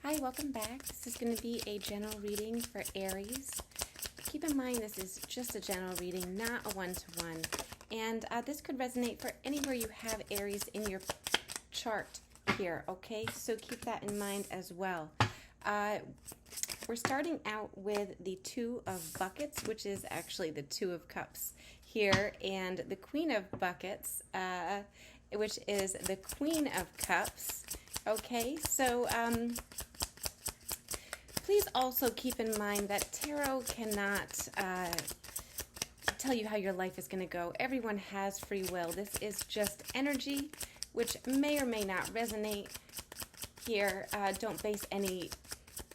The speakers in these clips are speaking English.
Hi, welcome back. This is going to be a general reading for Aries. Keep in mind this is just a general reading, not a one-to-one. And this could resonate for anywhere you have Aries in your chart here, okay? So keep that in mind as well. We're starting out with the Two of Buckets, which is actually the Two of Cups here, and the Queen of Buckets, which is the Queen of Cups. Okay, so please also keep in mind that tarot cannot tell you how your life is going to go. Everyone has free will. This is just energy, which may or may not resonate here. Don't base any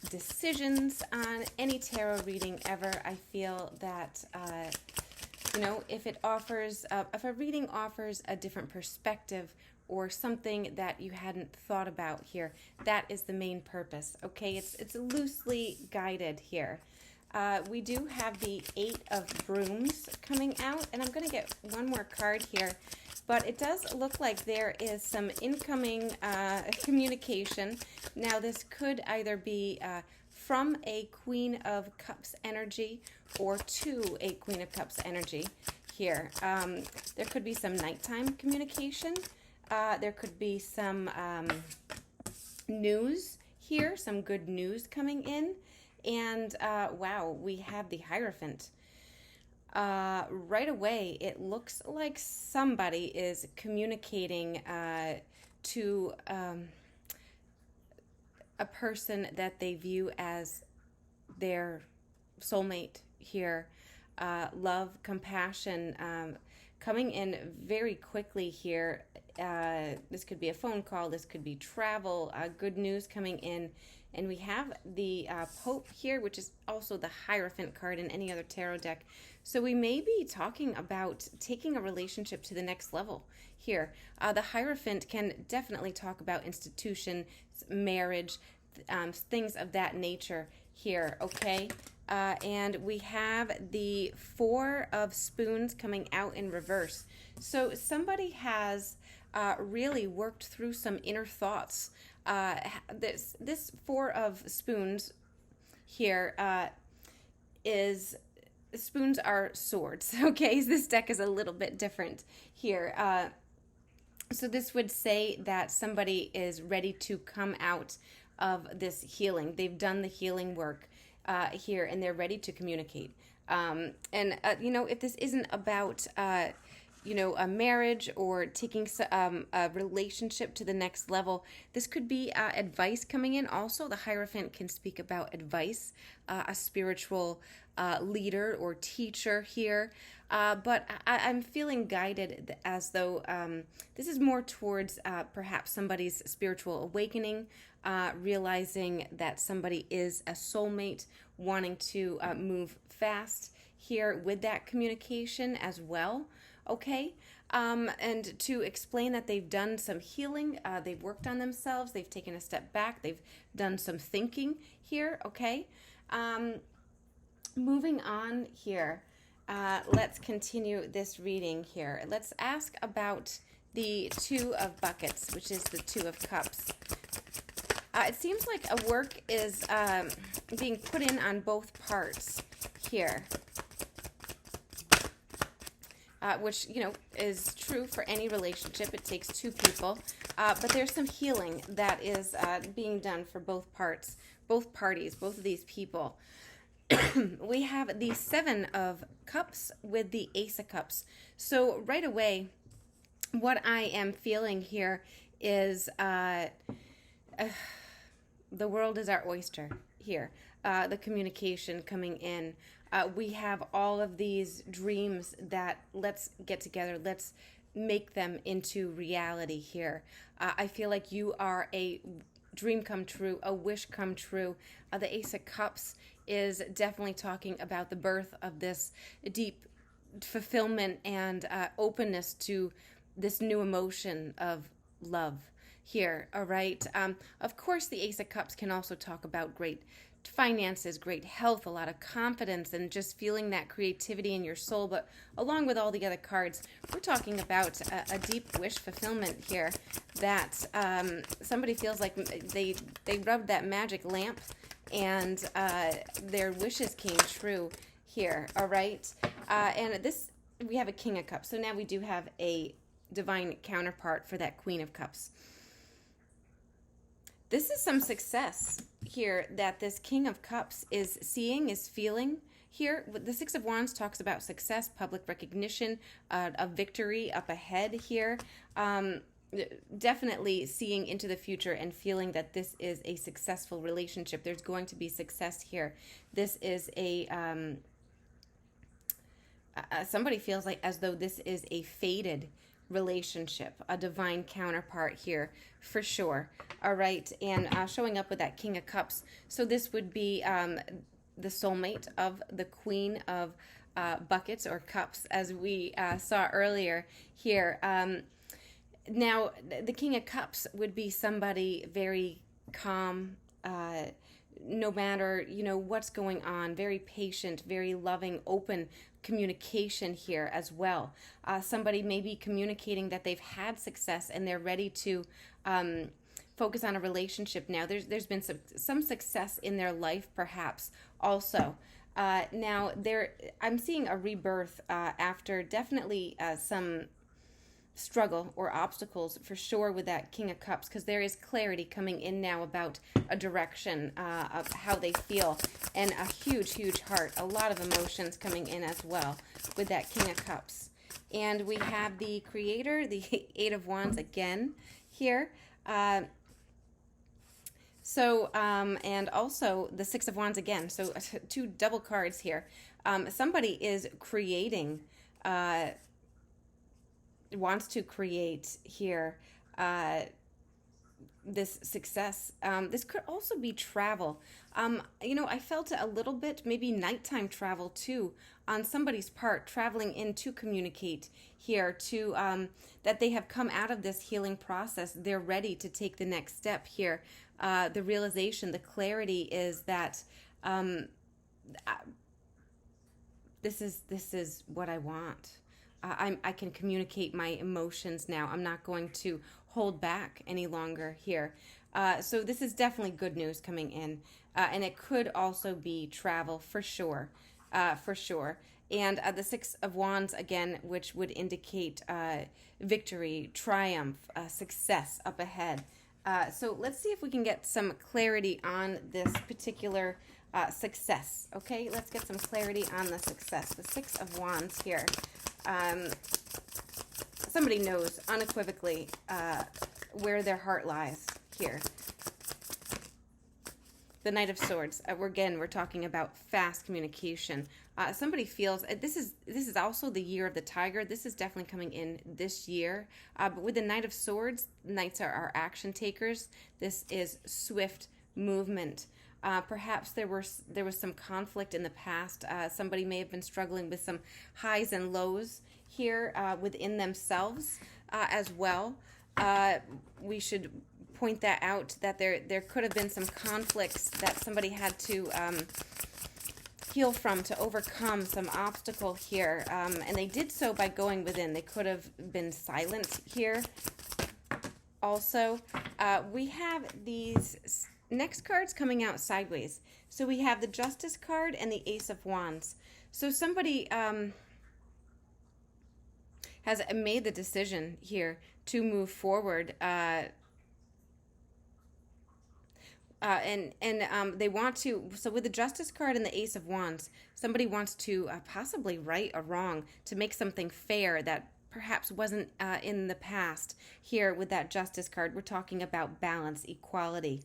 decisions on any tarot reading ever. I feel that, if if a reading offers a different perspective or something that you hadn't thought about here, that is the main purpose, okay? It's loosely guided here. We do have the Eight of Brooms coming out, and I'm going to get one more card here, but it does look like there is some incoming communication. Now, this could either be from a Queen of Cups energy or to a Queen of Cups energy here. There could be some nighttime communication. There could be some news here, some good news coming in. And wow, we have the Hierophant. Right away, it looks like somebody is communicating to a person that they view as their soulmate here. Love, compassion, coming in very quickly here. This could be a phone call, this could be travel, good news coming in. And we have the Pope here, which is also the Hierophant card in any other tarot deck. So we may be talking about taking a relationship to the next level here. The Hierophant can definitely talk about institution, marriage, things of that nature here, okay? And we have the Four of Spoons coming out in reverse. So somebody has really worked through some inner thoughts. This Four of Spoons here is, spoons are swords, okay? This deck is a little bit different here. So this would say that somebody is ready to come out of this healing. They've done the healing work here, and they're ready to communicate. If this isn't about a marriage or taking a relationship to the next level, this could be advice coming in. Also, the Hierophant can speak about advice, a spiritual leader or teacher here. But I'm feeling guided as though this is more towards perhaps somebody's spiritual awakening, realizing that somebody is a soulmate, wanting to move fast here with that communication as well. Okay, and to explain that they've done some healing, they've worked on themselves, they've taken a step back, they've done some thinking here, okay? Moving on here, let's continue this reading here. Let's ask about the Two of Buckets, which is the Two of Cups. It seems like a work is being put in on both parts here. Which, is true for any relationship. It takes two people. But there's some healing that is being done for both parts, both parties, both of these people. We have the Seven of Cups with the Ace of Cups. So right away, what I am feeling here is the world is our oyster here. The communication coming in. We have all of these dreams that let's get together, let's make them into reality here. I feel like you are a dream come true, a wish come true. The Ace of Cups is definitely talking about the birth of this deep fulfillment and openness to this new emotion of love here. All right. Of course, the Ace of Cups can also talk about great finances, great health, a lot of confidence, and just feeling that creativity in your soul. But along with all the other cards, we're talking about a deep wish fulfillment here, that somebody feels like they rubbed that magic lamp and their wishes came true here. All right. And this, we have a King of Cups. So now we do have a divine counterpart for that Queen of Cups. This is some success here that this King of Cups is seeing, is feeling here. The Six of Wands talks about success, public recognition, a victory up ahead here. Definitely seeing into the future and feeling that this is a successful relationship. There's going to be success here. This is a somebody feels like as though this is a fated relationship, a divine counterpart here for sure. All right, and showing up with that King of Cups. So this would be the soulmate of the Queen of Buckets or Cups, as we saw earlier here. Now, the King of Cups would be somebody very calm, no matter, what's going on, very patient, very loving, open communication here as well. Somebody may be communicating that they've had success and they're ready to focus on a relationship now. There's been some success in their life perhaps also. Now, I'm seeing a rebirth after definitely some struggle or obstacles for sure with that King of Cups, because there is clarity coming in now about a direction of how they feel, and a huge heart, a lot of emotions coming in as well with that King of Cups. And we have the Creator, the Eight of Wands again here. And also the Six of Wands again. So two double cards here. Somebody is creating wants to create here this success. This could also be travel. I felt a little bit maybe nighttime travel too on somebody's part, traveling in to communicate here, to that they have come out of this healing process. They're ready to take the next step here. The realization, the clarity is that this is what I want. I can communicate my emotions now. I'm not going to hold back any longer here. So this is definitely good news coming in. And it could also be travel for sure. And the Six of Wands again, which would indicate victory, triumph, success up ahead. So let's see if we can get some clarity on this particular success. Okay, let's get some clarity on the success. The Six of Wands here. Somebody knows unequivocally where their heart lies here. The Knight of Swords. We're talking about fast communication. Somebody feels this is also the year of the tiger. This is definitely coming in this year. But with the Knight of Swords, knights are action takers. This is swift movement. Perhaps there was some conflict in the past. Somebody may have been struggling with some highs and lows here within themselves as well. We should point that out, that there could have been some conflicts that somebody had to heal from, to overcome some obstacle here. And they did so by going within. They could have been silent here. Also, we have these next cards coming out sideways. So we have the Justice card and the Ace of Wands. So somebody has made the decision here to move forward, and they want to. So with the Justice card and the Ace of Wands, somebody wants to possibly right a wrong, to make something fair that perhaps wasn't in the past. Here with that Justice card, we're talking about balance, equality,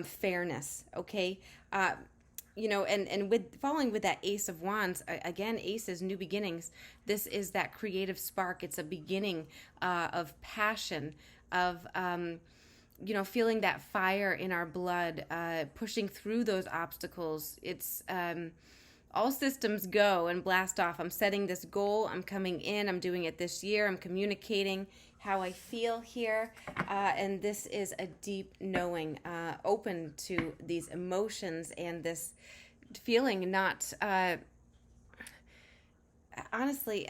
fairness, okay? And with following with that Ace of Wands, again, Ace is new beginnings. This is that creative spark. It's a beginning of passion, of feeling that fire in our blood, pushing through those obstacles. It's all systems go and blast off. I'm setting this goal. I'm coming in. I'm doing it this year. I'm communicating how I feel here. And this is a deep knowing, open to these emotions and this feeling not... honestly,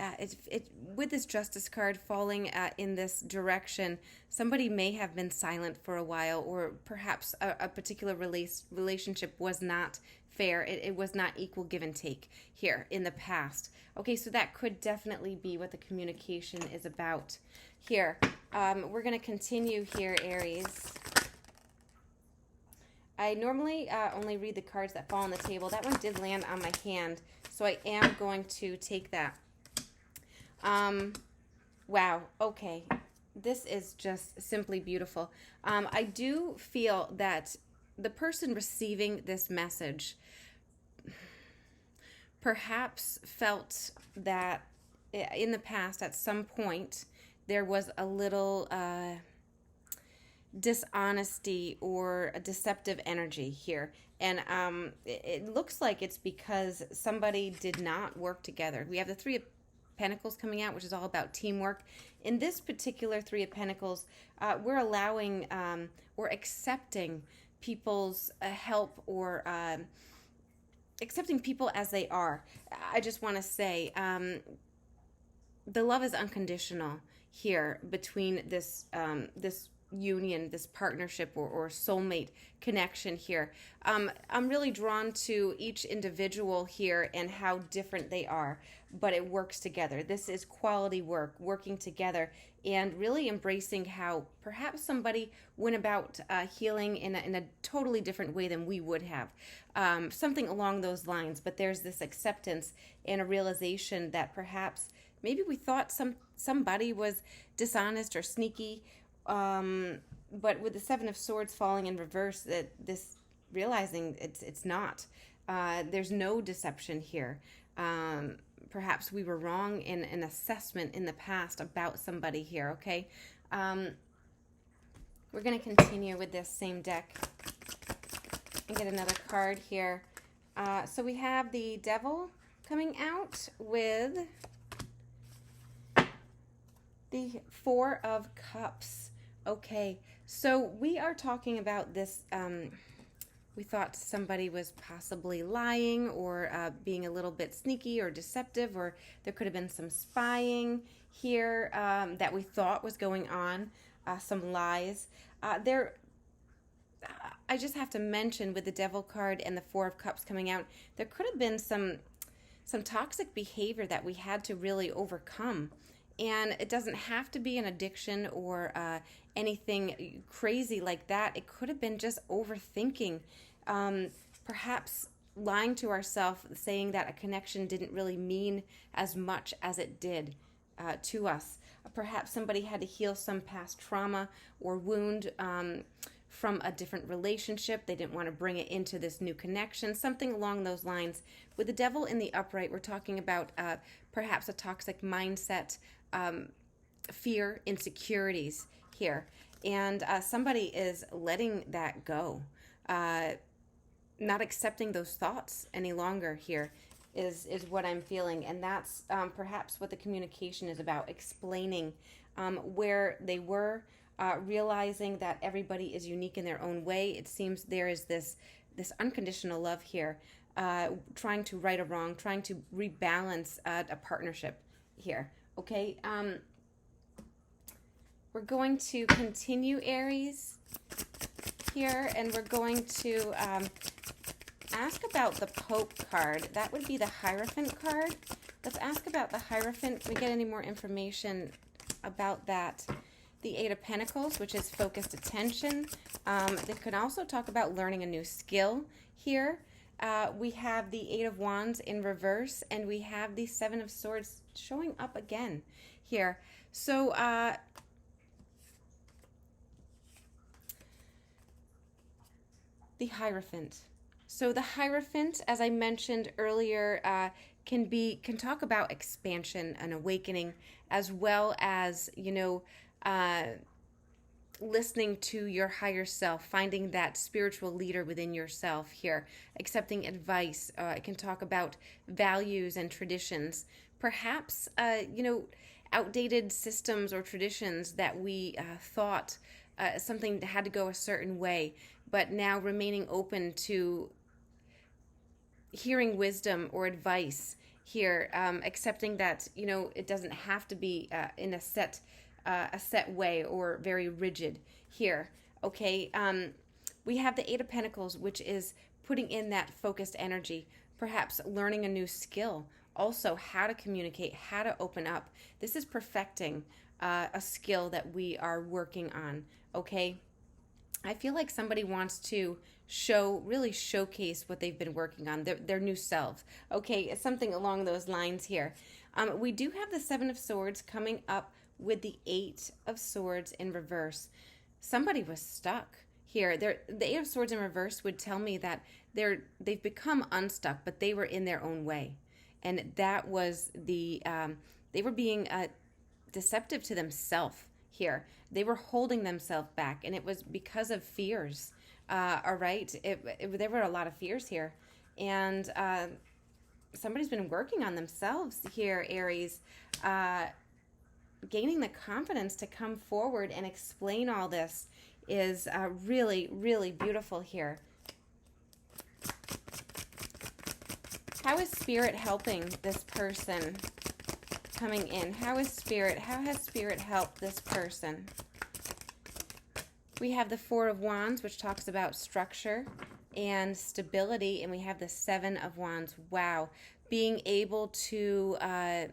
with this Justice card falling in this direction, somebody may have been silent for a while, or perhaps a particular relationship was not fair. It was not equal give and take here in the past. Okay, so that could definitely be what the communication is about here. We're going to continue here, Aries. I normally only read the cards that fall on the table. That one did land on my hand, so I am going to take that. Wow, okay. This is just simply beautiful. I do feel that the person receiving this message perhaps felt that in the past, at some point, there was a little... dishonesty or a deceptive energy here, and it looks like it's because somebody did not work together. We have the Three of Pentacles coming out, which is all about teamwork. In this particular Three of Pentacles, we're allowing or accepting people's help, or accepting people as they are. I just want to say the love is unconditional here between this this union, this partnership, or soulmate connection here. I'm really drawn to each individual here and how different they are, but it works together. This is quality work, working together, and really embracing how perhaps somebody went about healing in a totally different way than we would have. Something along those lines, but there's this acceptance and a realization that perhaps maybe we thought somebody was dishonest or sneaky, but with the Seven of Swords falling in reverse, that this realizing it's not. There's no deception here. Perhaps we were wrong in an assessment in the past about somebody here. Okay, we're going to continue with this same deck and get another card here. So we have the Devil coming out with the Four of Cups. Okay, so we are talking about this. We thought somebody was possibly lying, or being a little bit sneaky or deceptive, or there could have been some spying here that we thought was going on, some lies. I just have to mention, with the Devil card and the Four of Cups coming out, there could have been some toxic behavior that we had to really overcome. And it doesn't have to be an addiction or anything crazy like that. It could have been just overthinking, perhaps lying to ourselves, saying that a connection didn't really mean as much as it did to us. Perhaps somebody had to heal some past trauma or wound from a different relationship. They didn't want to bring it into this new connection, something along those lines. With the Devil in the upright, we're talking about perhaps a toxic mindset, fear, insecurities here. And somebody is letting that go, not accepting those thoughts any longer here is what I'm feeling. And that's perhaps what the communication is about, explaining where they were, realizing that everybody is unique in their own way. It seems there is this unconditional love here, trying to right a wrong, trying to rebalance a partnership here. Okay, we're going to continue, Aries, here, and we're going to ask about the Pope card. That would be the Hierophant card. Let's ask about the Hierophant. Can we get any more information about that? The Eight of Pentacles, which is focused attention. They can also talk about learning a new skill here. We have the Eight of Wands in reverse, and we have the Seven of Swords showing up again here. So the Hierophant. So the Hierophant, as I mentioned earlier, can talk about expansion and awakening, as well as, listening to your higher self, finding that spiritual leader within yourself here, accepting advice. I can talk about values and traditions. Perhaps, outdated systems or traditions that we thought something had to go a certain way, but now remaining open to hearing wisdom or advice here, accepting that it doesn't have to be in a set way or very rigid here. Okay, we have the Eight of Pentacles, which is putting in that focused energy, perhaps learning a new skill, also how to communicate, how to open up. This is perfecting a skill that we are working on. Okay, I feel like somebody wants to really showcase what they've been working on, their new selves. Okay, something along those lines here. We do have the Seven of Swords coming up with the Eight of Swords in reverse. Somebody was stuck here. The Eight of Swords in reverse would tell me that they've become unstuck, but they were in their own way, and that was they were being deceptive to themselves here. They were holding themselves back, and it was because of fears. All right, there were a lot of fears here, and somebody's been working on themselves here, Aries, gaining the confidence to come forward and explain all this is really, really beautiful here. How is Spirit helping this person coming in? How has Spirit helped this person? We have the Four of Wands, which talks about structure and stability, and we have the Seven of Wands. Wow. Being able to the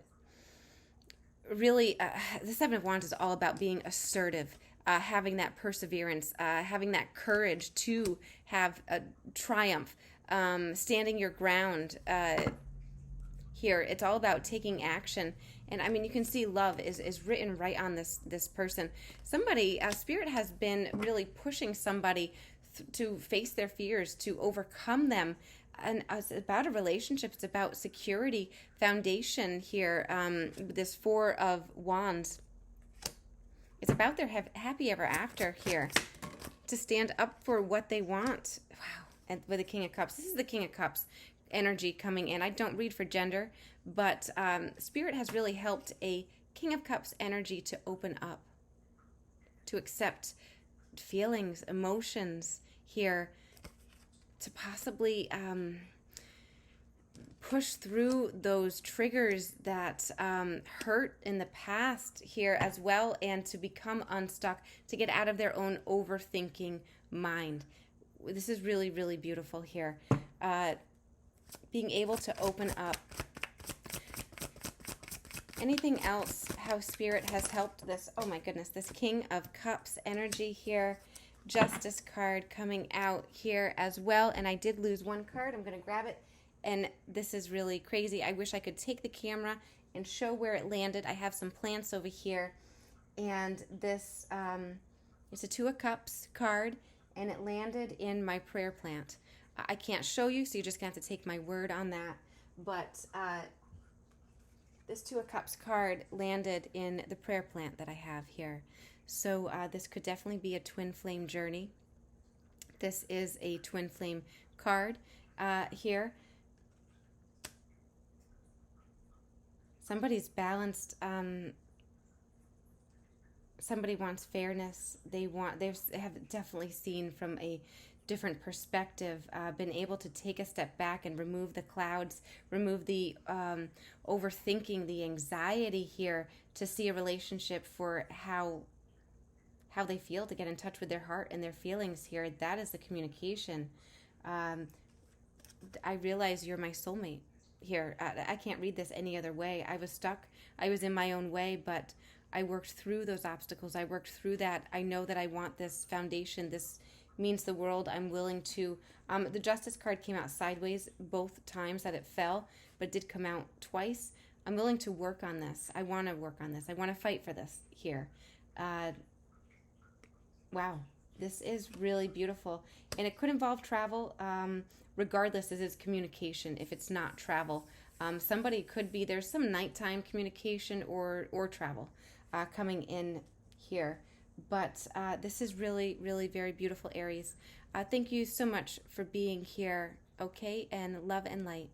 Seven of Wands is all about being assertive, having that perseverance, having that courage to have a triumph, standing your ground here. It's all about taking action. And I mean, you can see love is written right on this person. Somebody, Spirit has been really pushing somebody to face their fears, to overcome them. And it's about a relationship. It's about security, foundation here. This Four of Wands. It's about their happy ever after here, to stand up for what they want. Wow. And with the King of Cups, this is the King of Cups energy coming in. I don't read for gender, but Spirit has really helped a King of Cups energy to open up, to accept feelings, emotions here, to possibly push through those triggers that hurt in the past here as well, and to become unstuck, to get out of their own overthinking mind. This is really, really beautiful here. Being able to open up. Anything else, how Spirit has helped this? Oh my goodness, this King of Cups energy here. Justice card coming out here as well. And I did lose one card. I'm going to grab it. And this is really crazy. I wish I could take the camera and show where it landed. I have some plants over here. And this is a Two of Cups card. And it landed in my prayer plant. I can't show you, so you're just going to have to take my word on that. But this Two of Cups card landed in the prayer plant that I have here. So this could definitely be a twin flame journey. This is a twin flame card here. Somebody's balanced. Somebody wants fairness. They have definitely seen from a different perspective, been able to take a step back and remove the clouds, remove the overthinking, the anxiety here, to see a relationship for how they feel, to get in touch with their heart and their feelings here. That is the communication. I realize you're my soulmate here. I can't read this any other way. I was stuck. I was in my own way, but I worked through those obstacles. I worked through that. I know that I want this foundation. This means the world. I'm willing to. The Justice card came out sideways both times that it fell, but did come out twice. I'm willing to work on this. I want to work on this. I want to fight for this here. Wow, this is really beautiful. And it could involve travel, regardless, this is communication if it's not travel. Somebody could be, there's some nighttime communication or travel coming in here. But this is really, really very beautiful, Aries. Thank you so much for being here, okay? And love and light.